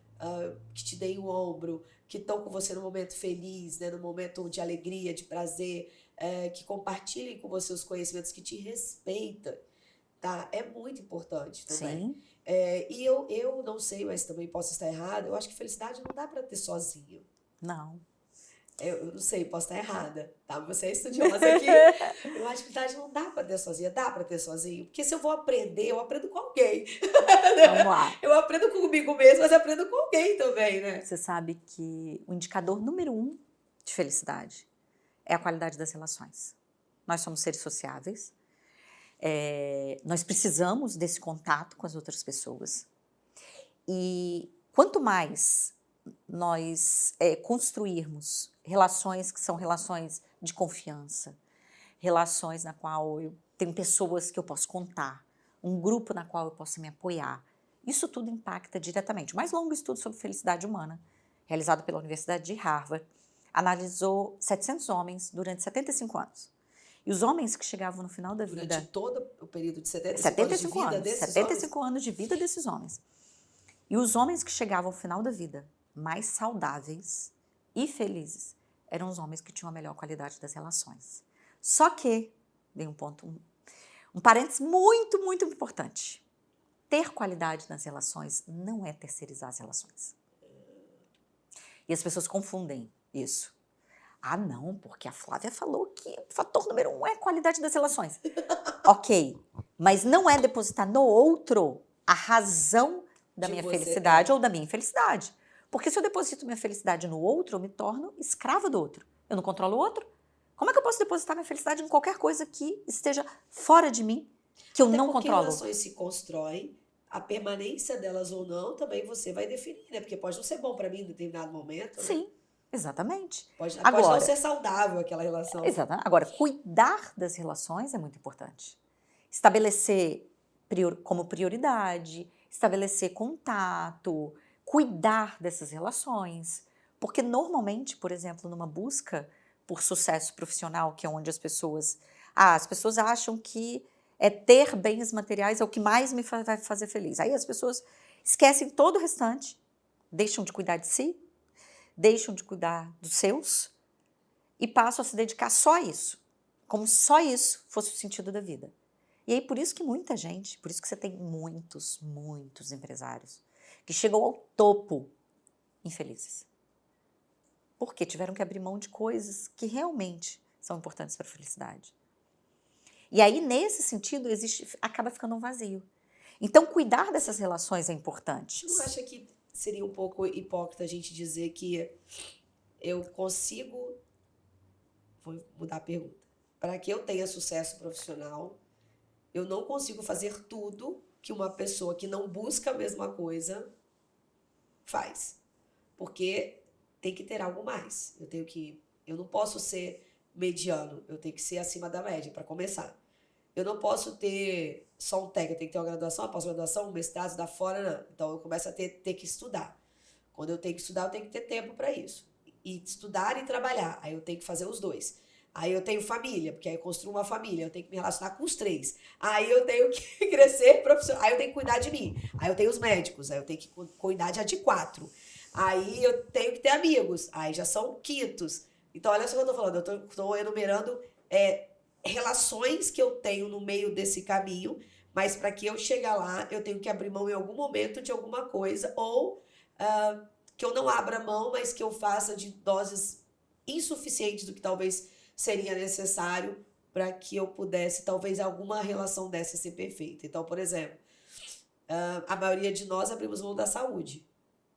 que te deem o ombro, que estão com você no momento feliz, né? No momento de alegria, de prazer, que compartilhem com você os conhecimentos, que te respeitam, tá? É muito importante também. Sim. E eu não sei, mas também posso estar errada, eu acho que felicidade não dá para ter sozinho. Não. Eu não sei, posso estar errada, tá? Você é estudiosa aqui. Eu acho que felicidade não dá para ter sozinha, dá para ter sozinho. Porque se eu vou aprender, eu aprendo com alguém. Vamos lá. Eu aprendo comigo mesmo, mas aprendo com alguém também, né? Você sabe que o indicador número 1 de felicidade é a qualidade das relações. Nós somos seres sociáveis. Nós precisamos desse contato com as outras pessoas. E quanto mais nós construirmos relações que são relações de confiança, relações na qual eu tenho pessoas que eu posso contar, um grupo na qual eu posso me apoiar, isso tudo impacta diretamente. O mais longo estudo sobre felicidade humana, realizado pela Universidade de Harvard, analisou 700 homens durante 75 anos. E os homens que chegavam no final da vida... Durante todo o período de 75 anos de vida desses 75 anos de vida desses homens. E os homens que chegavam ao final da vida mais saudáveis e felizes eram os homens que tinham a melhor qualidade das relações. Só que, dei um parênteses muito, muito importante. Ter qualidade nas relações não é terceirizar as relações. E as pessoas confundem isso. Ah, não, porque a Flávia falou que o fator número 1 é a qualidade das relações. Ok, mas não é depositar no outro a razão da minha felicidade ou da minha infelicidade. Porque se eu deposito minha felicidade no outro, eu me torno escrava do outro. Eu não controlo o outro. Como é que eu posso depositar minha felicidade em qualquer coisa que esteja fora de mim, que eu não controlo? Porque relações se constroem, a permanência delas ou não, também você vai definir, né? Porque pode não ser bom para mim em determinado momento, né? Sim, exatamente. Pode não ser saudável aquela relação. Exatamente. Agora, cuidar das relações é muito importante. Estabelecer como prioridade, estabelecer contato, cuidar dessas relações. Porque normalmente, por exemplo, numa busca por sucesso profissional, que é onde as pessoas acham que ter bens materiais é o que mais me vai fazer feliz. Aí as pessoas esquecem todo o restante, deixam de cuidar de si, deixam de cuidar dos seus e passam a se dedicar só a isso, como se só isso fosse o sentido da vida. E aí por isso que muita gente, por isso que você tem muitos, muitos empresários que chegam ao topo infelizes. Porque tiveram que abrir mão de coisas que realmente são importantes para a felicidade. E aí, nesse sentido, acaba ficando um vazio. Então, cuidar dessas relações é importante. Você não acha que seria um pouco hipócrita a gente dizer que eu consigo... Vou mudar a pergunta. Para que eu tenha sucesso profissional, eu não consigo fazer tudo que uma pessoa que não busca a mesma coisa faz. Porque tem que ter algo mais. Eu não posso ser mediano, eu tenho que ser acima da média, para começar. Eu não posso ter só um técnico, eu tenho que ter uma graduação, uma pós-graduação, um mestrado, da fora, não. Então eu começo a ter que estudar. Quando eu tenho que estudar, eu tenho que ter tempo para isso. E estudar e trabalhar, aí eu tenho que fazer os dois. Aí eu tenho família, porque aí eu construo uma família, eu tenho que me relacionar com os 3. Aí eu tenho que crescer profissional, aí eu tenho que cuidar de mim. Aí eu tenho os médicos, aí eu tenho que cuidar de 4. Aí eu tenho que ter amigos, aí já são quintos. Então, olha só o que eu tô falando, eu tô enumerando relações que eu tenho no meio desse caminho, mas para que eu chegar lá, eu tenho que abrir mão em algum momento de alguma coisa, ou que eu não abra mão, mas que eu faça de doses insuficientes do que talvez seria necessário para que eu pudesse, talvez, alguma relação dessa ser perfeita. Então, por exemplo, a maioria de nós abrimos mão da saúde.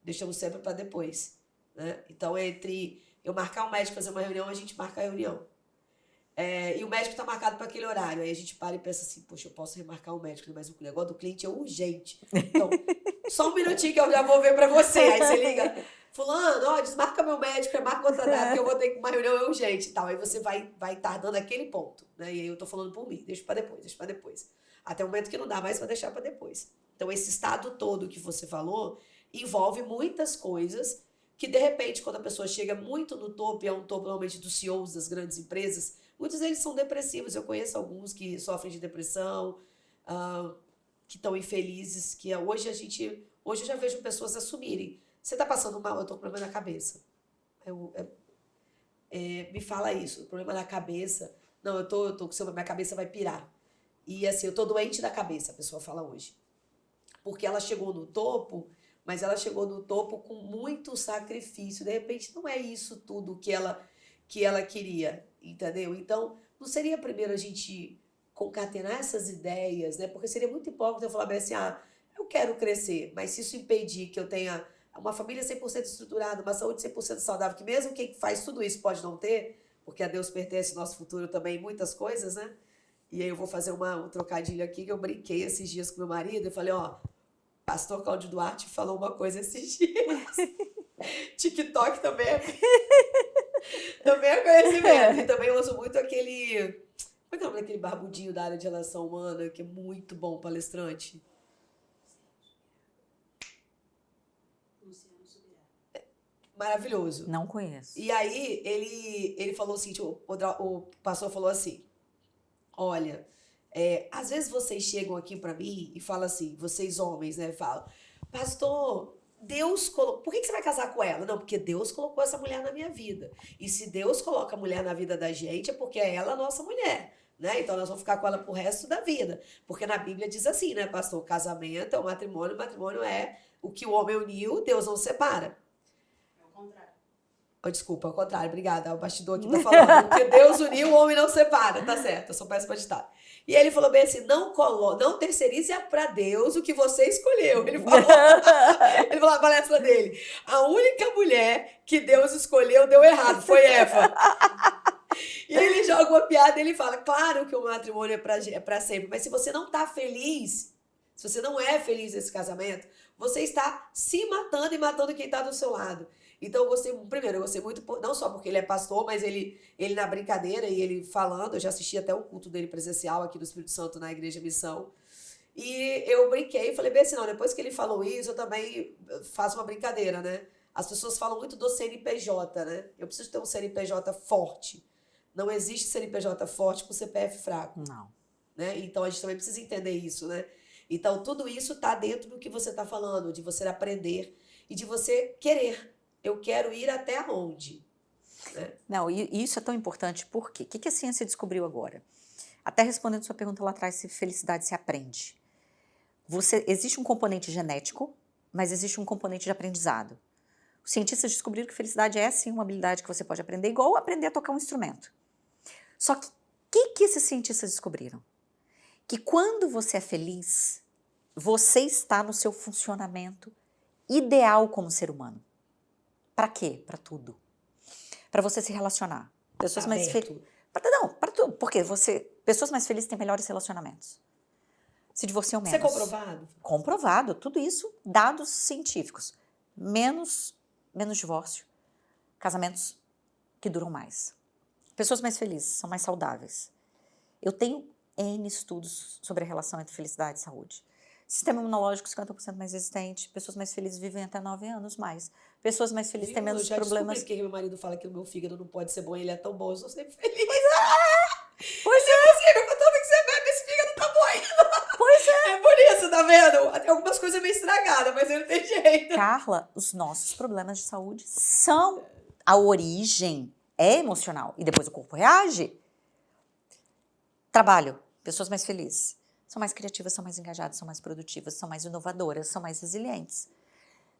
Deixamos sempre para depois, né? Então, entre eu marcar um médico fazer uma reunião, a gente marca a reunião. E o médico está marcado para aquele horário. Aí a gente para e pensa assim, poxa, eu posso remarcar o médico, mas o negócio do cliente é urgente. Então, só um minutinho que eu já vou ver para você. Aí você liga, fulano, desmarca meu médico, remarca outra data que eu vou ter uma reunião urgente e tal. Aí você vai tardando aquele ponto, né? E aí eu tô falando por mim, deixa para depois. Até o momento que não dá mais para deixar para depois. Então, esse estado todo que você falou envolve muitas coisas que, de repente, quando a pessoa chega muito no topo, e é um topo normalmente dos CEOs das grandes empresas, muitos deles são depressivos. Eu conheço alguns que sofrem de depressão, ah, que estão infelizes, que hoje eu já vejo pessoas assumirem. Você está passando mal? Eu estou com problema na cabeça. Me fala isso, problema na cabeça. Não, eu tô com minha cabeça vai pirar. E assim, eu tô doente da cabeça, a pessoa fala hoje. Porque ela chegou no topo, mas ela chegou no topo com muito sacrifício. De repente, não é isso tudo que ela queria, entendeu? Então, não seria primeiro a gente concatenar essas ideias, né? Porque seria muito hipócrita eu falar bem assim, eu quero crescer, mas se isso impedir que eu tenha uma família 100% estruturada, uma saúde 100% saudável, que mesmo quem faz tudo isso pode não ter, porque a Deus pertence o nosso futuro também, muitas coisas, né? E aí eu vou fazer um trocadilho aqui, que eu brinquei esses dias com meu marido, eu falei, pastor Cláudio Duarte falou uma coisa esses dias. TikTok também é conhecimento. E também eu uso muito aquele... Como é que é o nome daquele barbudinho da área de relação humana, que é muito bom palestrante? Maravilhoso. Não conheço. E aí, ele falou assim, o pastor falou assim, olha, às vezes vocês chegam aqui pra mim e falam assim, vocês homens, né, falam, pastor, Deus colocou... Por que você vai casar com ela? Não, porque Deus colocou essa mulher na minha vida. E se Deus coloca a mulher na vida da gente, é porque é ela a nossa mulher, né? Então nós vamos ficar com ela pro resto da vida. Porque na Bíblia diz assim, né, pastor, o casamento é o matrimônio é o que o homem uniu, Deus não separa. Desculpa, ao contrário, obrigada. O bastidor aqui tá falando. Porque Deus uniu, o homem não separa. Tá certo, eu sou péssima de ditado. E ele falou bem assim, não terceirize pra Deus o que você escolheu. Ele falou na palestra dele, a única mulher que Deus escolheu deu errado, foi Eva. E ele joga uma piada e ele fala, claro que o matrimônio é pra sempre, mas se você não tá feliz, se você não é feliz nesse casamento, você está se matando e matando quem tá do seu lado. Então, eu gostei muito, não só porque ele é pastor, mas ele na brincadeira e ele falando, eu já assisti até o culto dele presencial aqui do Espírito Santo na Igreja Missão, e eu brinquei e falei bem assim, não, depois que ele falou isso, eu também faço uma brincadeira, né? As pessoas falam muito do CNPJ, né? Eu preciso ter um CNPJ forte. Não existe CNPJ forte com CPF fraco. Não. Né? Então, a gente também precisa entender isso, né? Então, tudo isso tá dentro do que você tá falando, de você aprender e de você querer. Eu quero ir até onde? Né? Não, e isso é tão importante, por quê? O que a ciência descobriu agora? Até respondendo sua pergunta lá atrás, se felicidade se aprende. Existe um componente genético, mas existe um componente de aprendizado. Os cientistas descobriram que felicidade é sim uma habilidade que você pode aprender, igual aprender a tocar um instrumento. Só que o que esses cientistas descobriram? Que quando você é feliz, você está no seu funcionamento ideal como ser humano. Para quê? Para tudo. Para você se relacionar. Pessoas mais felizes. Não, para tudo. Porque pessoas mais felizes têm melhores relacionamentos. Se divorciam menos. Isso é comprovado? Comprovado. Tudo isso, dados científicos. Menos divórcio. Casamentos que duram mais. Pessoas mais felizes são mais saudáveis. Eu tenho N estudos sobre a relação entre felicidade e saúde. Sistema imunológico 50% mais resistente. Pessoas mais felizes vivem até 9 anos mais. Pessoas mais felizes têm menos problemas. Eu já descobri meu marido fala que o meu fígado não pode ser bom e ele é tão bom, eu sou sempre feliz. Pois é. É possível, com tudo que você bebe, esse fígado tá bom ainda. Pois é. É por isso, tá vendo? Até algumas coisas meio estragadas, mas ele tem jeito. Carla, os nossos problemas de saúde são... A origem é emocional e depois o corpo reage. Trabalho. Pessoas mais felizes. São mais criativas, são mais engajadas, são mais produtivas, são mais inovadoras, são mais resilientes.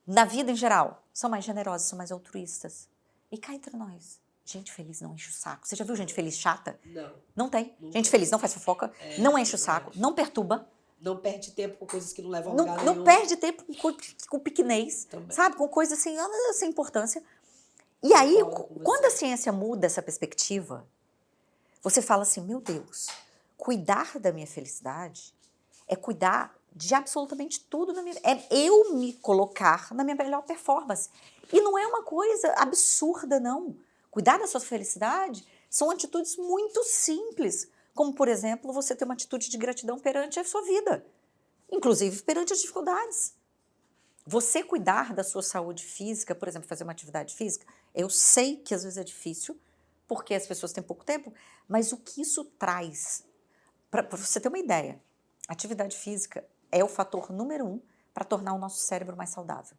Na vida em geral, são mais generosas, são mais altruístas. E cá entre nós, gente feliz não enche o saco. Você já viu gente feliz chata? Não. Não tem. Gente feliz não faz fofoca, não enche o saco, não perturba. Não perde tempo com coisas que não levam a lugar nenhum. Não perde tempo com pequenez, sabe? Com coisas assim, sem importância. E aí, quando a ciência muda essa perspectiva, você fala assim, meu Deus, cuidar da minha felicidade é cuidar de absolutamente tudo na minha vida. É eu me colocar na minha melhor performance. E não é uma coisa absurda, não. Cuidar da sua felicidade são atitudes muito simples. Como, por exemplo, você ter uma atitude de gratidão perante a sua vida. Inclusive perante as dificuldades. Você cuidar da sua saúde física, por exemplo, fazer uma atividade física, eu sei que às vezes é difícil, porque as pessoas têm pouco tempo, mas o que isso traz, para você ter uma ideia, atividade física é o fator número 1 para tornar o nosso cérebro mais saudável.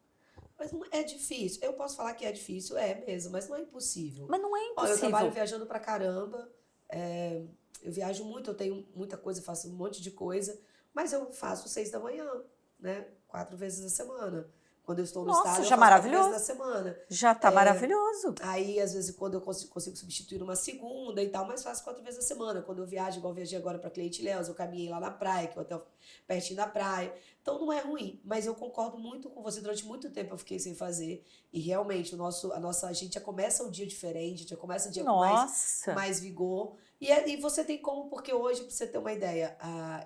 Mas não é difícil. Eu posso falar que é difícil, é mesmo, mas não é impossível. Mas não é Ó, eu trabalho impossível. viajando pra caramba, eu viajo muito, eu tenho muita coisa, eu faço um monte de coisa, mas eu faço 6 da manhã, né? 4 vezes na semana. Quando eu estou no Nossa, estado, eu já faço 4 vezes na maravilhoso. semana. Já tá maravilhoso. Aí, às vezes, quando eu consigo substituir numa segunda e tal, mas faço 4 vezes na semana. Quando eu viajo, igual eu viajei agora para Cliente Léus, eu caminhei lá na praia, que é o hotel pertinho da praia. Então, não é ruim, mas eu concordo muito com você. Durante muito tempo eu fiquei sem fazer. E realmente, a gente já começa o dia diferente, a gente já começa o dia com Nossa. mais vigor. E você tem como, porque hoje, pra você ter uma ideia,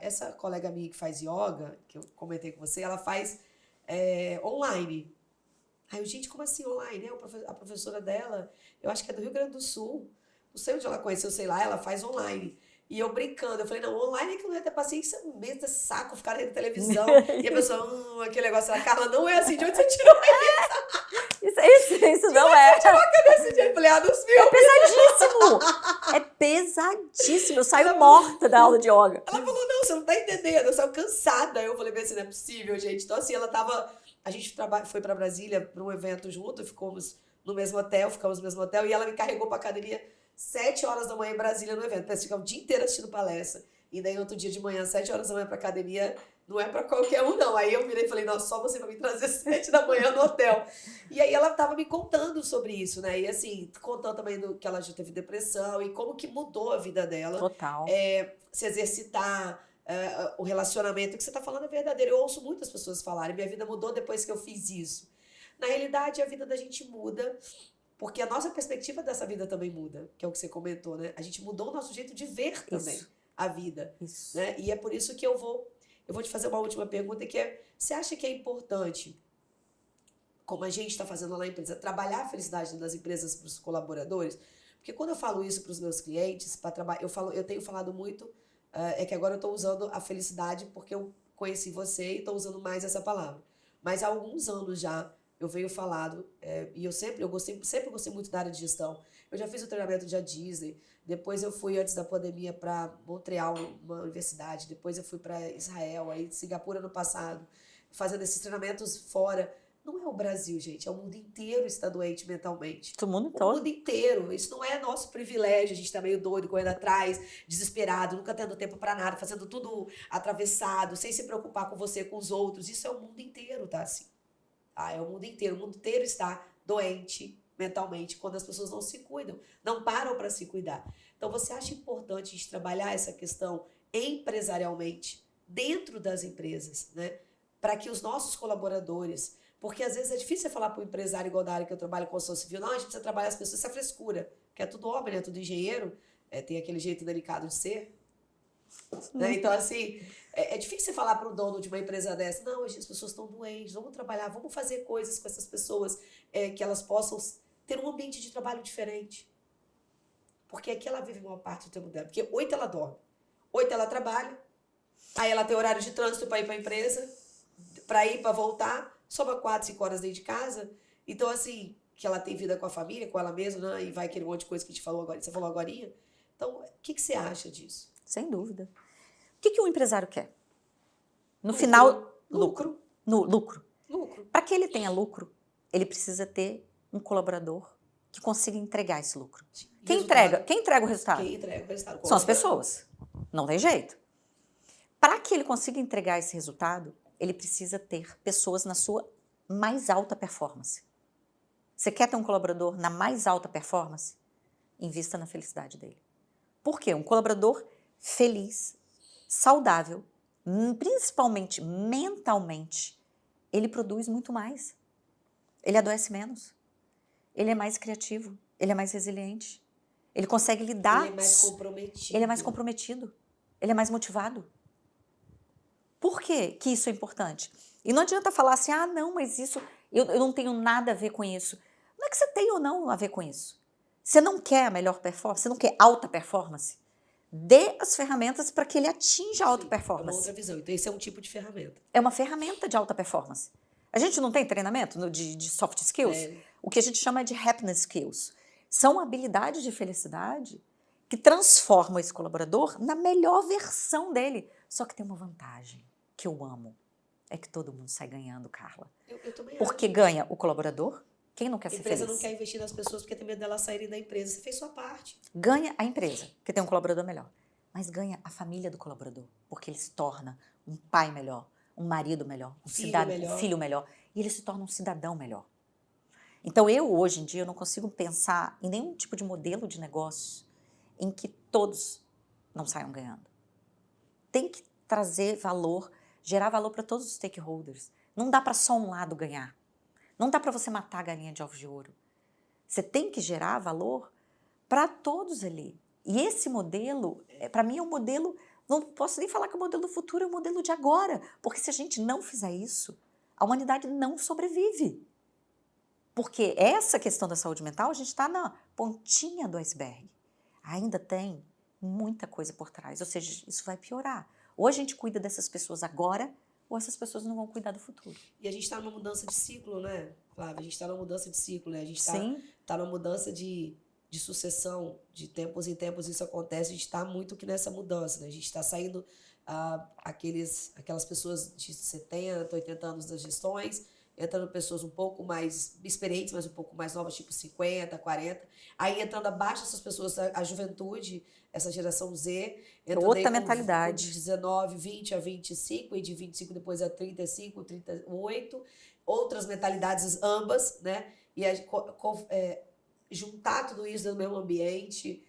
essa colega minha que faz yoga, que eu comentei com você, ela faz online. Aí eu, gente, como assim online? A professora dela, eu acho que é do Rio Grande do Sul. Não sei onde ela conheceu, sei lá, ela faz online. E eu brincando, eu falei, não, online é que não ia ter paciência mesmo, é saco ficar na televisão. E a pessoa, aquele negócio, a Carla, não é assim, de onde você tirou Isso não é. esse dia? Eu falei, dos filmes. Pesadíssimo. É pesadíssimo. Eu saio morta da aula de yoga. Ela falou, não, você não tá entendendo, eu saio cansada. Eu falei, assim, não é possível, gente. Então, assim, a gente foi pra Brasília pra um evento junto, ficamos no mesmo hotel, e ela me carregou pra academia 7 horas da manhã em Brasília no evento. Parece ficar o dia inteiro assistindo palestra. E daí, outro dia de manhã, 7 horas da manhã pra academia, não é pra qualquer um, não. Aí eu virei e falei, nossa, só você vai me trazer 7 da manhã no hotel. E aí ela tava me contando sobre isso, né? E assim, contando também que ela já teve depressão e como que mudou a vida dela. Total. Se exercitar, o relacionamento que você tá falando é verdadeiro. Eu ouço muitas pessoas falarem, minha vida mudou depois que eu fiz isso. Na realidade, a vida da gente muda, porque a nossa perspectiva dessa vida também muda, que é o que você comentou, né? A gente mudou o nosso jeito de ver também a vida. Isso. Né? E é por isso que eu vou te fazer uma última pergunta, que é, você acha que é importante, como a gente está fazendo lá na empresa, trabalhar a felicidade das empresas para os colaboradores? Porque quando eu falo isso para os meus clientes, eu tenho falado muito, que agora eu estou usando a felicidade porque eu conheci você e estou usando mais essa palavra. Mas há alguns anos já eu venho falado, e eu sempre gostei muito da área de gestão. Eu já fiz o treinamento de Disney, depois eu fui, antes da pandemia, para Montreal, uma universidade, depois eu fui para Israel, aí Singapura no passado, fazendo esses treinamentos fora. Não é o Brasil, gente, é o mundo inteiro está doente mentalmente. O mundo O todo. mundo inteiro. Isso não é nosso privilégio, a gente tá meio doido, correndo atrás, desesperado, nunca tendo tempo para nada, fazendo tudo atravessado, sem se preocupar com você, com os outros. Isso é o mundo inteiro, tá assim. É o mundo inteiro. O mundo inteiro está doente mentalmente quando as pessoas não se cuidam, não param para se cuidar. Então, você acha importante a gente trabalhar essa questão empresarialmente, dentro das empresas, né? Para que os nossos colaboradores... Porque às vezes é difícil você falar para o empresário, igual da área que eu trabalho, construção civil, não, a gente precisa trabalhar as pessoas, isso é frescura, que é tudo homem, né? Tudo engenheiro, tem aquele jeito delicado de ser. Né? Então, assim, é difícil você falar para o dono de uma empresa dessa, não, as pessoas estão doentes, vamos trabalhar, vamos fazer coisas com essas pessoas, que elas possam ter um ambiente de trabalho diferente. Porque aqui ela vive uma parte do tempo dela. Porque 8 ela dorme, 8 ela trabalha, aí ela tem horário de trânsito para ir para a empresa, para ir, para voltar, sobra 4, 5 horas dentro de casa. Então, assim, que ela tem vida com a família, com ela mesma, né? E vai aquele monte de coisa que a gente falou agora, você falou agorinha. Então, o que você acha disso? Sem dúvida. O que um empresário quer? No final, lucro. Lucro. Para que ele tenha lucro, ele precisa ter um colaborador que consiga entregar esse lucro. Quem entrega o resultado? Quem entrega o resultado? São as pessoas. Não tem jeito. Para que ele consiga entregar esse resultado, ele precisa ter pessoas na sua mais alta performance. Você quer ter um colaborador na mais alta performance? Invista na felicidade dele. Por quê? Um colaborador feliz, saudável, principalmente mentalmente, ele produz muito mais. Ele adoece menos. Ele é mais criativo. Ele é mais resiliente. Ele consegue lidar... Ele é mais comprometido. Ele é mais comprometido. Ele é mais motivado. Por que isso é importante? E não adianta falar assim, não, mas isso, eu não tenho nada a ver com isso. Não é que você tem ou não a ver com isso. Você não quer a melhor performance, você não quer alta performance. Dê as ferramentas para que ele atinja a alta performance. É uma outra visão. Então, esse é um tipo de ferramenta. É uma ferramenta de alta performance. A gente não tem treinamento de soft skills? É. O que a gente chama de happiness skills. São habilidades de felicidade que transformam esse colaborador na melhor versão dele. Só que tem uma vantagem que eu amo. É que todo mundo sai ganhando, Carla. Eu também Porque acho. ganha o colaborador. Quem não quer A ser empresa feliz? não quer investir nas pessoas porque tem medo delas saírem da empresa. Você fez sua parte. Ganha a empresa, que tem um colaborador melhor. Mas ganha a família do colaborador, porque ele se torna um pai melhor, um marido melhor, um filho melhor. E ele se torna um cidadão melhor. Então, hoje em dia, eu não consigo pensar em nenhum tipo de modelo de negócio em que todos não saiam ganhando. Tem que trazer valor, gerar valor para todos os stakeholders. Não dá para só um lado ganhar. Não dá para você matar a galinha de ovos de ouro. Você tem que gerar valor para todos ali. E esse modelo, para mim, é um modelo, não posso nem falar que é o modelo do futuro, é o modelo de agora. Porque se a gente não fizer isso, a humanidade não sobrevive. Porque essa questão da saúde mental, a gente está na pontinha do iceberg. Ainda tem muita coisa por trás, ou seja, isso vai piorar. Ou a gente cuida dessas pessoas agora, ou essas pessoas não vão cuidar do futuro. E a gente está numa mudança de ciclo, né, Flávia? A gente está numa mudança de ciclo, né? A gente está numa mudança de sucessão, de tempos em tempos isso acontece, a gente está muito aqui nessa mudança, né? A gente está saindo aquelas pessoas de 70, 80 anos das gestões, entrando pessoas um pouco mais experientes, mas um pouco mais novas, tipo 50, 40. Aí entrando abaixo dessas pessoas, a juventude, essa geração Z. Outra mentalidade. De 19, 20 a 25, e de 25 depois a 35, 38. Outras mentalidades ambas, né? E juntar tudo isso no mesmo ambiente,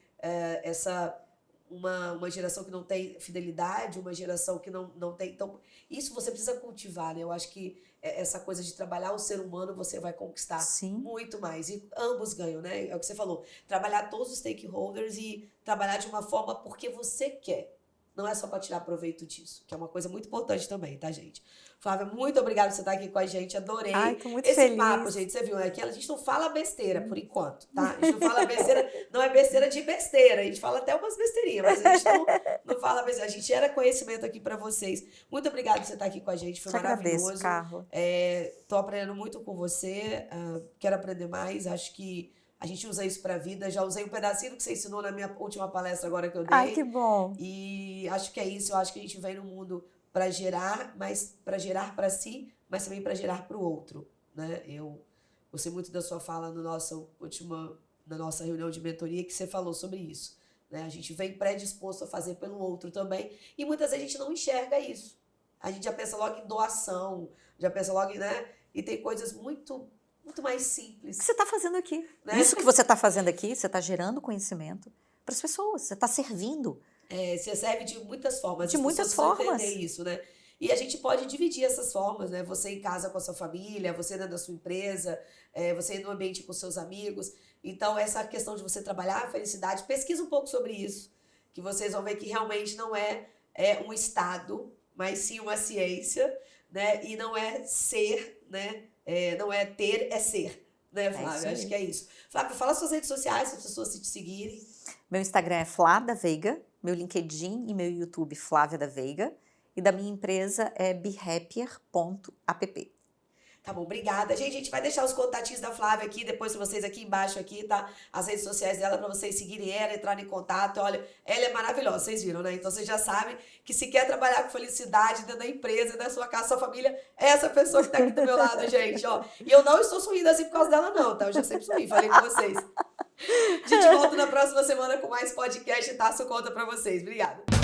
uma geração que não tem fidelidade, uma geração que não tem... Então, isso você precisa cultivar, né? Eu acho que essa coisa de trabalhar o ser humano, você vai conquistar muito mais. E ambos ganham, né? É o que você falou. Trabalhar todos os stakeholders e trabalhar de uma forma porque você quer. Não é só para tirar proveito disso, que é uma coisa muito importante também, tá, gente? Flávia, muito obrigada por você estar aqui com a gente. Adorei. Ai, tô muito esse feliz. papo, gente. Você viu, né? Que a gente não fala besteira, por enquanto, tá? A gente não fala besteira, não é besteira de besteira. A gente fala até umas besteirinhas, mas a gente não fala besteira. A gente gera conhecimento aqui para vocês. Muito obrigada por você estar aqui com a gente. Foi maravilhoso. Carla. Tô aprendendo muito com você. Quero aprender mais. Acho que a gente usa isso para a vida. Já usei um pedacinho do que você ensinou na minha última palestra agora que eu dei. Ai, que bom. E acho que é isso. Eu acho que a gente vem no mundo para gerar, mas para gerar para si, mas também para gerar para o outro, né? Eu gostei muito da sua fala na nossa reunião de mentoria, que você falou sobre isso, né? A gente vem predisposto a fazer pelo outro também, e muitas vezes a gente não enxerga isso. A gente já pensa logo em doação, já pensa logo em, né? E tem coisas muito mais simples. O que você está fazendo aqui? Né? Isso que você está fazendo aqui, você está gerando conhecimento para as pessoas, você está servindo. Você serve de muitas formas. De muitas formas. Entender isso, né? E a gente pode dividir essas formas, né? Você em casa com a sua família, você dentro da sua empresa, você no ambiente com seus amigos. Então, essa questão de você trabalhar a felicidade, pesquisa um pouco sobre isso, que vocês vão ver que realmente não é um estado, mas sim uma ciência, né? E não é ser, né? Não é ter, é ser. Né, Flávia? Acho que é isso. Flávia, fala suas redes sociais, para as pessoas te seguirem. Meu Instagram é Flá da Veiga, meu LinkedIn e meu YouTube Flávia da Veiga, e da minha empresa é behappier.app. Tá bom, obrigada. Gente, a gente vai deixar os contatinhos da Flávia aqui, depois pra vocês aqui embaixo, aqui, tá? As redes sociais dela pra vocês seguirem ela, entrarem em contato. Olha, ela é maravilhosa, vocês viram, né? Então vocês já sabem que se quer trabalhar com felicidade dentro da emprisa, da sua casa, sua família, é essa pessoa que tá aqui do meu lado, gente, ó. E eu não estou sorrindo assim por causa dela, não, tá? Eu já sempre sorri, falei com vocês. A gente volta na próxima semana com mais podcast e Taço Conta pra vocês. Obrigada.